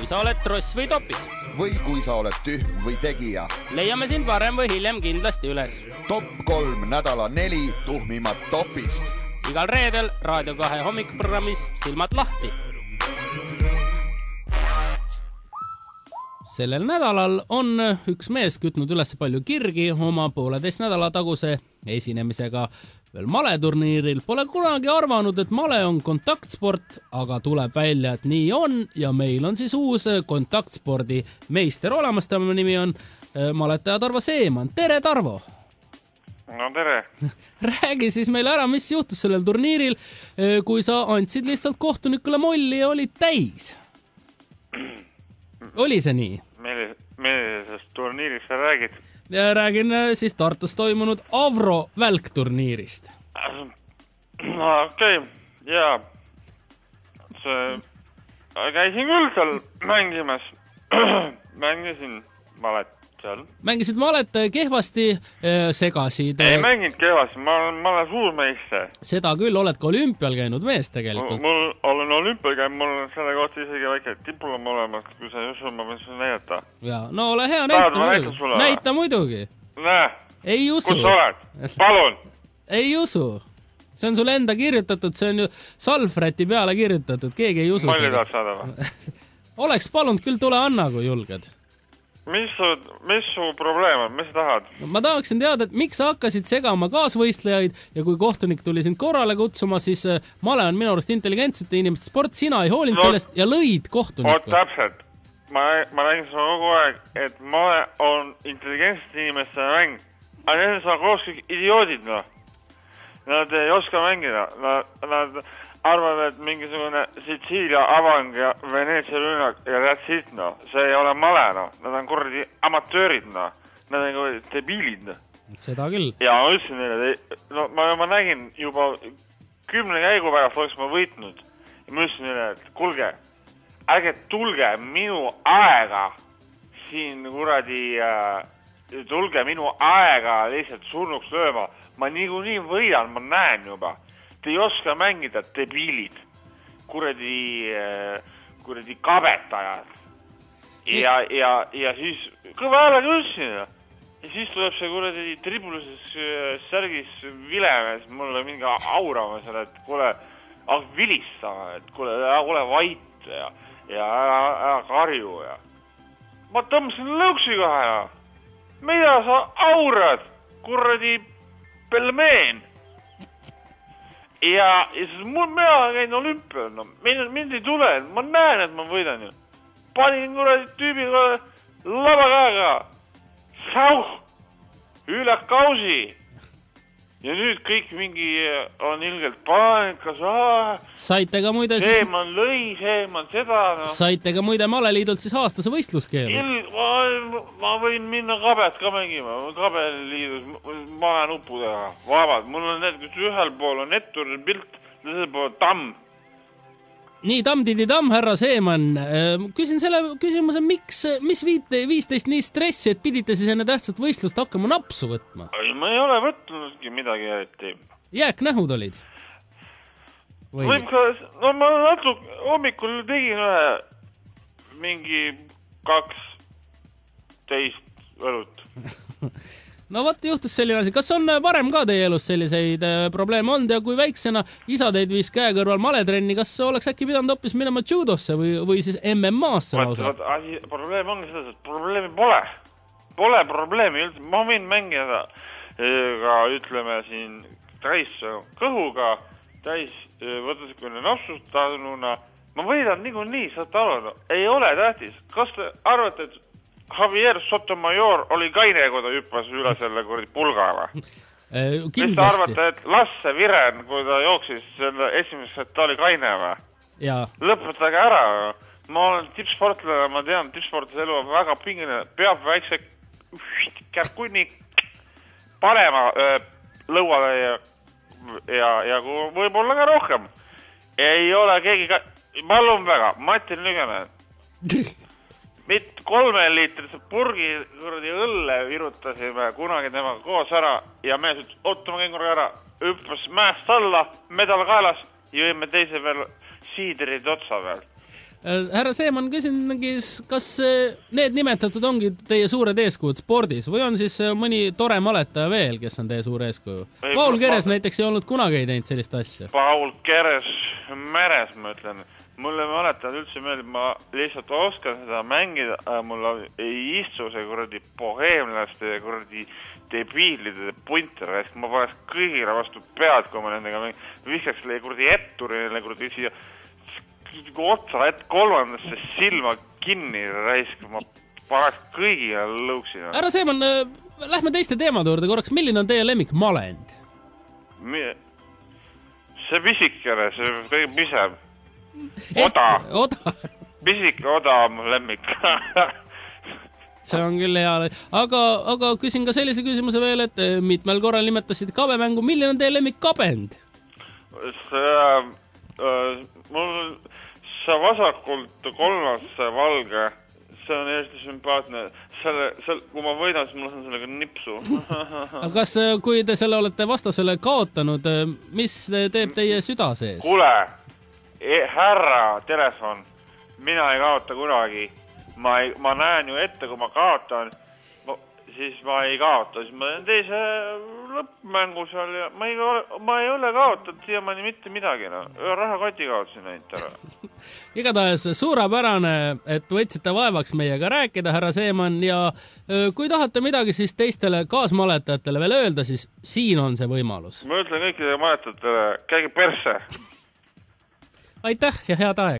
kui sa oled tross või topis. Või kui sa oled tühm või tegija. Leiame sind varem või hiljem kindlasti üles. Top 3 nädala 4 tuhmimat topist. Igal reedel Raadio 2 hommikuprogrammis Silmad lahti. Sellel nädalal on üks mees kütnud üles palju kirgi oma 1,5 nädala taguse esinemisega veel maleturniiril. Pole kunagi arvanud, et male on kontaktsport, aga tuleb välja, et nii on ja meil on siis uus kontaktspordi meister olemas. Tema nimi on maletaja Tarvo Seeman. Tere, Tarvo! No tere! Räägi siis meile ära, mis juhtus sellel turniiril, kui sa andsid lihtsalt kohtunikule molli ja olid täis. Oli see nii? Millisest turniirist sa räägid? Ja räägin siis Tartus toimunud Avro välkturniirist. No okei, jaa. Käisin küll seal mängimas. Mängisin malet seal. Mängisid malet kehvasti, segasid. Ei mänginud kehvasti, ma olen suurmeister. Seda küll, oled ka olümpial käinud mees tegelikult. Mul olen olümpial käinud, mul on selle kohta isegi väike diplom olemas, kui sa just ma võin sulle näidata. Jaa, no ole hea, näita muidugi. Näe, ei usu. kus sa oled? Palun! Ei usu. See on sulle enda kirjutatud, see on ju Salfreti peale kirjutatud, keegi ei usu. Malli tahad saada või? Oleks palunud küll, tule anna, kui julged. Mis su probleem on? Mis sa tahad? Ma tahaksin teada, et miks sa hakkasid segama kaasvõistlejaid ja kui kohtunik tuli sind korrale kutsuma, siis male on minu arust intelligentsete inimeste sport, sina ei hoolinud sellest ja lõid kohtunikku. Täpselt. Ma räägin sulle kogu aeg, et male on intelligentsete inimeste mäng. Aga need on koos kõik idioodid, no. Nad ei oska mängida. Nad arvavad, et mingisugune Sitsiilia avang ja Veneetsia rünnak ja that's it, no. See ei ole male, no. Nad on kuradi amatöörid, no. Nad on kuradi debiilid, no. Seda küll. Ja ma ütlesin neile, no ma nägin juba 10 käigu pärast oleks ma võitnud. Ja ma ütlesin neile, et kuulge, ärge tulge minu aega siin kuradi, tulge minu aega lihtsalt surnuks lööma. Ma niikuinii võidan, ma näen juba. Te ei oska mängida debiilid, kuradi kabetajad. Ja siis kõva häälega ütlesin. Ja siis tuleb see kuradi tribulises särgis vilemes mulle mingi aurama seal, et kuule, vilistama, et kuule, ole vait ja ära karju. Ja. Ma tõmbasin lõuksi kohe ja. Mida sa aurad, kuradi pelmeen? Ja siis mina käin olümpial, no mind ei tule, ma näen, et ma võidan ju. Panin kuradi tüübi labakäega, sauh, üle kausi. Ja nüüd kõik mingi on ilgelt paanikas. Saite ka muide siis... Seeman lõi, seeman seda. No. Saite ka muide Maleliidult siis aastase võistluskeelu. Ma võin minna kabet ka mängima. Kabeliidus malenupudega. Vabad. Mul on need, kus ühel pool on ettur pilt, teisel pool tamm. Nii, tamm, härra Seeman. Küsin selle küsimuse, mis 15 nii stressi, et pidite siis enne tähtsat võistlust hakkama napsu võtma? Ma ei ole võtnudki midagi eriti. Jääknähud olid? No ma natuke hommikul tegin mingi 12 õlut. No vaat juhtus selline asi. Kas on varem ka teie elus selliseid probleeme olnud ja kui väiksena isa teid viis käe kõrval maletrenni, kas oleks äkki pidanud hoopis minema judosse või siis MMA-sse lausa? Probleem ongi selles, et probleemi pole. Pole probleemi üldse. Ma võin mängida ka ütleme siin täis kõhuga, täis võtasikuline napsustanuna. Ma võidan niikuinii, saate aru. Ei ole tähtis. Kas te arvate, et Javier Sotomayor oli kaine, kui ta hüppas üle selle kuradi pulga või? Kindlasti. Mis te arvate, et Lasse Viren, kui ta jooksis selle esimesest, ta oli kaine või? Lõpetage ära. Ma olen tippsportlane, ma tean, tippsportlase elu on väga pingine. Peab väikse kärkunni panema lõuale ja võib-olla ka rohkem. Ei ole keegi palun väga, Martin Lügemäe. 3 liitrise purgi kuradi õlle virutasime kunagi temaga koos ära ja mees ütles, ma käin korra ära, hüppas mäest alla, medal kaelas, jõime teise veel siidrid otsa veel. Härra Seeman, küsingi, kas need nimetatud ongi teie suured eeskujud spordis või on siis mõni tore maletaja veel, kes on teie suur eeskuju? Paul Keres näiteks ei olnud kunagi ei teinud sellist asja. Paul Keres meres, ma ütlen. Mulle maletanud üldse meeldib, ma lihtsalt oskan seda mängida, aga mul ei istu see kuradi boheemlaste ja kuradi debiilide punter, ma paneks kõigile vastu pead, kui ma nendega viskaks kuradi etturile kuradi siia otsa kolmandasse silma kinni raisk, ma paneks kõigile lõuksina. Härra Seeman, lähme teiste teemade juurde korraks, milline on teie lemmik malend? See pisikene, see kõige pisem. Oda. Pisike oda on mu lemmik. See on küll hea. Aga küsin ka sellise küsimuse veel, et mitmel korral nimetasid kabemängu. Milline on teie lemmik kabend? Mul see vasakult kolmas valge, see on Eesti sümpaatne. Kui ma võidan, siis mul on sellega nipsu. Aga kas, kui te selle olete vastasele kaotanud, mis teeb teie süda sees? Kuule, härra telefon, mina ei kaota kunagi. Ma näen ju ette, kui ma kaotan, siis ma ei kaota. Siis ma teen teise lõppmängu seal ja ma ei ole kaotanud siiamaani mitte midagi. Rahakoti kaotasin ainult ära. Igatahes suurepärane, et võtsite vaevaks meiega rääkida, härra Seeman, ja kui tahate midagi siis teistele kaasmaletajatele veel öelda, siis siin on see võimalus. Ma ütlen kõikidele maletajatele, käige perse. Aitäh ja head aeg!